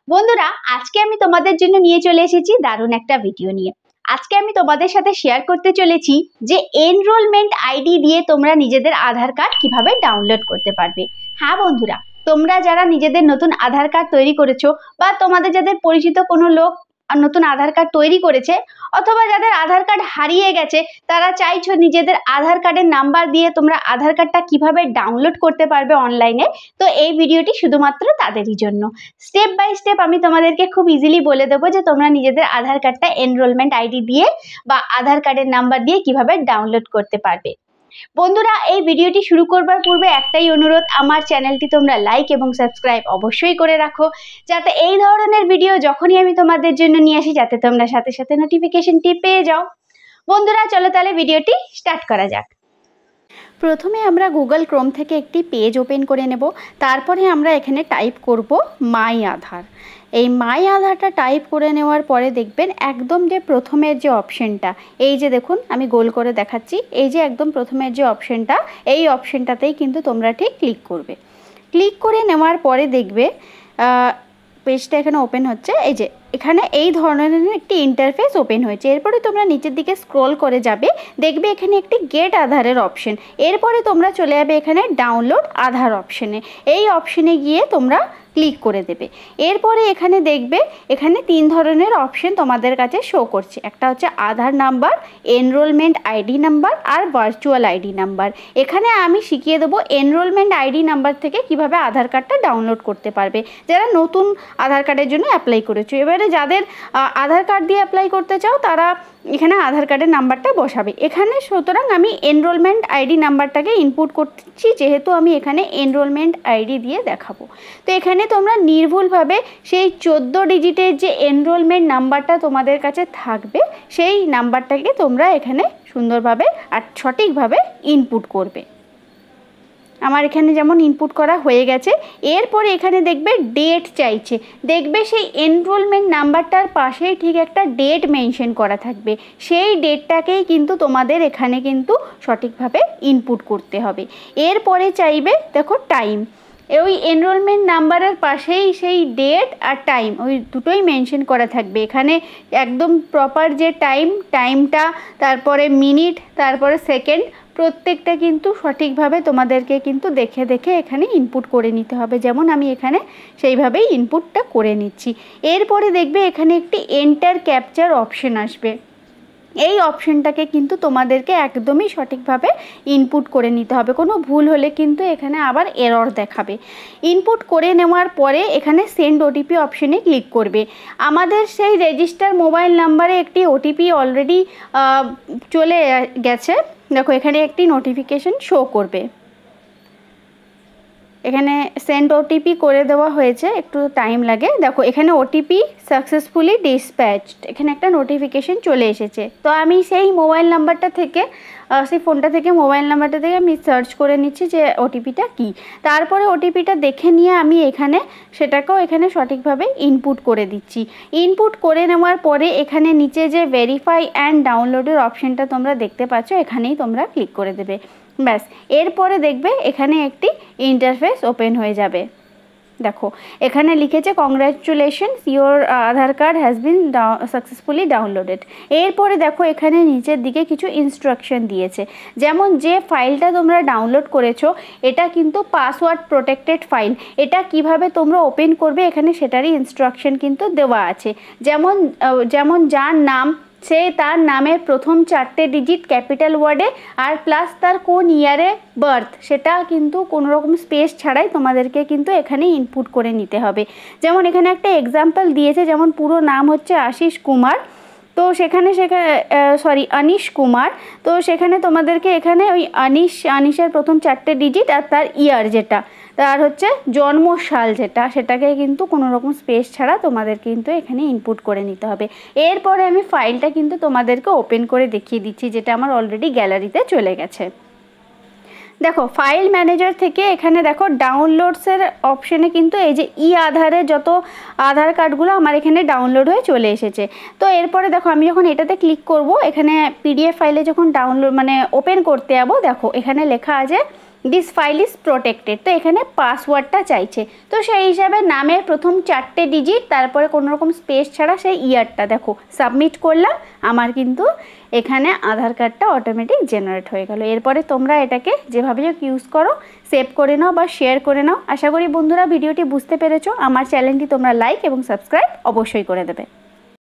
বন্ধুরা, আজকে আমি তোমাদের জন্য নিয়ে চলে এসেছি দারুণ একটা ভিডিও নিয়ে। আজকে আমি তোমাদের সাথে শেয়ার করতে চলেছি যে এনরোলমেন্ট আইডি দিয়ে তোমরা নিজেদের আধার কার্ড কিভাবে ডাউনলোড করতে পারবে। হ্যাঁ বন্ধুরা, তোমরা যারা নিজেদের নতুন আধার কার্ড তৈরি করেছো বা তোমাদের যাদের পরিচিত কোনো লোক নতুন আধার কার্ড তৈরি করেছে, অথবা যাদের আধার কার্ড হারিয়ে গেছে, তারা চাইছো নিজেদের আধার কার্ডের নাম্বার দিয়ে তোমরা আধার কার্ডটা কিভাবে ডাউনলোড করতে পারবে অনলাইনে, তো এই ভিডিওটি শুধুমাত্র তাদেরই জন্য। স্টেপ বাই স্টেপ আমি তোমাদেরকে খুব ইজিলি বলে দেবো যে তোমরা নিজেদের আধার কার্ডটা এনরোলমেন্ট আইডি দিয়ে বা আধার কার্ডের নাম্বার দিয়ে কিভাবে ডাউনলোড করতে পারবে। বন্ধুরা, এই ভিডিওটি শুরু করবার পূর্বে একটাই অনুরোধ, আমার চ্যানেলটি তোমরা লাইক এবং সাবস্ক্রাইব অবশ্যই করে রাখো, যাতে এই ধরনের ভিডিও যখনই আমি তোমাদের জন্য নিয়ে আসি যাতে তোমরা সাথে সাথে নোটিফিকেশনটি পেয়ে যাও। বন্ধুরা, চলো তাহলে ভিডিওটি স্টার্ট করা যাক। প্রথমে আমরা গুগল ক্রোম থেকে একটি পেজ ওপেন করে নেব। তারপরে আমরা এখানে টাইপ করব মাই আধার। এই মাই আধারটা টাইপ করে নেওয়ার পরে দেখবেন একদম যে প্রথমের যে অপশনটা, এই যে দেখুন আমি গোল করে দেখাচ্ছি, এই যে একদম প্রথমের যে অপশনটা, এই অপশনটাতেই কিন্তু তোমরা ঠিক ক্লিক করবে। ক্লিক করে নেওয়ার পরে দেখবে পেজটা এখানে ওপেন হচ্ছে। এই যে এখানে এই ধরনের একটি ইন্টারফেস ওপেন হয়েছে। এরপরে তোমরা নিচের দিকে স্ক্রল করে যাবে, দেখবে এখানে একটি গেট আধারের অপশন। এরপরে তোমরা চলে যাবে এখানে ডাউনলোড আধার অপশনে। এই অপশনে গিয়ে তোমরা ক্লিক করে দেবে। এরপরে এখানে দেখবে এখানে তিন ধরনের অপশন তোমাদের কাছে শো করছে। একটা হচ্ছে আধার নাম্বার, এনরোলমেন্ট আইডি নাম্বার আর ভার্চুয়াল আইডি নাম্বার। এখানে আমি শিখিয়ে দেবো এনরোলমেন্ট আইডি নাম্বার থেকে কিভাবে আধার কার্ডটা ডাউনলোড করতে পারবে, যারা নতুন আধার কার্ডের জন্য অ্যাপ্লাই করেছো। এবারে যাদের আধার কার্ড দিয়ে অ্যাপ্লাই করতে চাও তারা এখানে আধার কার্ডের নাম্বারটা বসাবে এখানে। সুতরাং আমি এনরোলমেন্ট আইডি নাম্বারটাকে ইনপুট করছি, যেহেতু আমি এখানে এনরোলমেন্ট আইডি দিয়ে দেখাবো। তো এখানে তোমরা নির্ভুলভাবে সেই 14 ডিজিটের যে এনরোলমেন্ট নাম্বারটা তোমাদের কাছে থাকবে, সেই নাম্বারটাকে তোমরা এখানে সুন্দরভাবে আর সঠিকভাবে ইনপুট করবে। আমার এখানে যেমন ইনপুট করা হয়ে গেছে। এরপরে এখানে দেখবে ডেট চাইছে, দেখবে সেই এনরোলমেন্ট নাম্বারটার পাশেই ঠিক একটা ডেট মেনশন করা থাকবে। সেই ডেটটাকেই কিন্তু তোমাদের এখানে কিন্তু সঠিকভাবে ইনপুট করতে হবে। এরপরে চাইবে দেখো টাইম, ওই এনরোলমেন্ট নাম্বারের পাশেই সেই ডেট আর টাইম ওই দুটোই মেনশন করা থাকবে। এখানে একদম প্রপার যে টাইমটা, তারপরে মিনিট, তারপরে সেকেন্ড, প্রত্যেকটা কিন্তু সঠিকভাবে তোমাদেরকে কিন্তু দেখে দেখে এখানে ইনপুট করে নিতে হবে। যেমন আমি এখানে সেইভাবেই ইনপুটটা করে নিচ্ছি। এরপরে দেখবে এখানে একটি এন্টার ক্যাপচার অপশন আসবে। এই অপশনটাকে কিন্তু তোমাদেরকে একদমই সঠিকভাবে ইনপুট করে নিতে হবে। কোনো ভুল হলে কিন্তু এখানে আবার এরর দেখাবে। ইনপুট করে নেওয়ার পরে এখানে সেন্ড ওটিপি অপশনে ক্লিক করবে। আমাদের সেই রেজিস্টার মোবাইল নাম্বারে একটি ওটিপি অলরেডি চলে গেছে। দেখো এখানে একটি নোটিফিকেশন শো করবে। এখানে সেন্ড ওটিপি করে দেওয়া হয়েছে, একটু টাইম লাগে। দেখো এখানে ওটিপি সাকসেসফুলি ডিসপ্যাচড, এখানে একটা নোটিফিকেশন চলে এসেছে। তো আমি সেই মোবাইল নাম্বারটা থেকে সেই ফোনটা থেকে মোবাইল নাম্বারটা থেকে আমি সার্চ করে নিচ্ছি যে ওটিপিটা কী। তারপরে ওটিপিটা দেখে নিয়ে আমি এখানে সেটাকেও এখানে সঠিকভাবে ইনপুট করে দিচ্ছি। ইনপুট করে নেওয়ার পরে এখানে নিচে যে ভেরিফাই অ্যান্ড ডাউনলোডের অপশানটা তোমরা দেখতে পাচ্ছ, এখানেই তোমরা ক্লিক করে দেবে। ব্যাস, এরপরে দেখবে এখানে একটি ইন্টারফেস ওপেন হয়ে যাবে। দেখো এখানে লিখেছে congratulations, your Aadhaar card has been successfully downloaded. এরপরে দেখো এখানে নিচের দিকে কিছু ইনস্ট্রাকশন দিয়েছে, যেমন যে ফাইলটা তোমরা ডাউনলোড করেছো এটা কিন্তু পাসওয়ার্ড প্রোটেক্টেড ফাইল। এটা কিভাবে তোমরা ওপেন করবে এখানে সেটারই ইনস্ট্রাকশন কিন্তু দেওয়া আছে। যেমন যার নাম, সে তার নামের প্রথম 4টে ডিজিট ক্যাপিটাল ওয়ার্ডে আর প্লাস তার কোন ইয়ারে বার্থ, সেটা কিন্তু কোনো রকম স্পেস ছাড়াই তোমাদেরকে কিন্তু এখানে ইনপুট করে নিতে হবে। যেমন এখানে একটা এক্সাম্পল দিয়েছে, যেমন পুরো নাম হচ্ছে আশিস কুমার, তো অনিশ কুমার। তো সেখানে তোমাদেরকে এখানে ওই আনিশের প্রথম 4টে ডিজিট আর তার ইয়ার যেটা, তার হচ্ছে জন্মসাল যেটা, সেটাকে কিন্তু কোনো রকম স্পেস ছাড়া তোমাদের কিন্তু এখানে ইনপুট করে নিতে হবে। এরপরে আমি ফাইলটা কিন্তু তোমাদেরকে ওপেন করে দেখিয়ে দিচ্ছি, যেটা আমার অলরেডি গ্যালারিতে চলে গেছে। দেখো ফাইল ম্যানেজার থেকে এখানে দেখো ডাউনলোডসের অপশানে কিন্তু এই যে আধারের যত আধার কার্ডগুলো আমার এখানে ডাউনলোড হয়ে চলে এসেছে। তো এরপরে দেখো আমি যখন এটাতে ক্লিক করব, এখানে পিডিএফ ফাইলে যখন ডাউনলোড ওপেন করতে যাবো, দেখো এখানে লেখা আছে দিস ফাইল ইজ প্রোটেক্টেড। তো এখানে পাসওয়ার্ডটা চাইছে, তো সেই হিসাবে নামের প্রথম 4টে ডিজিট, তারপরে কোনো রকম স্পেস ছাড়া সেই ইয়ারটা দেখো সাবমিট করলাম, আমার কিন্তু এখানে আধার কার্ডটা অটোমেটিক জেনারেট হয়ে গেল। এরপরে তোমরা এটাকে যেভাবে ইউজ করো সেভ করে নাও বা শেয়ার করে নাও। আশা করি বন্ধুরা ভিডিওটি বুঝতে পেরেছো। আমার চ্যানেলটি তোমরা লাইক এবং সাবস্ক্রাইব অবশ্যই করে দেবে।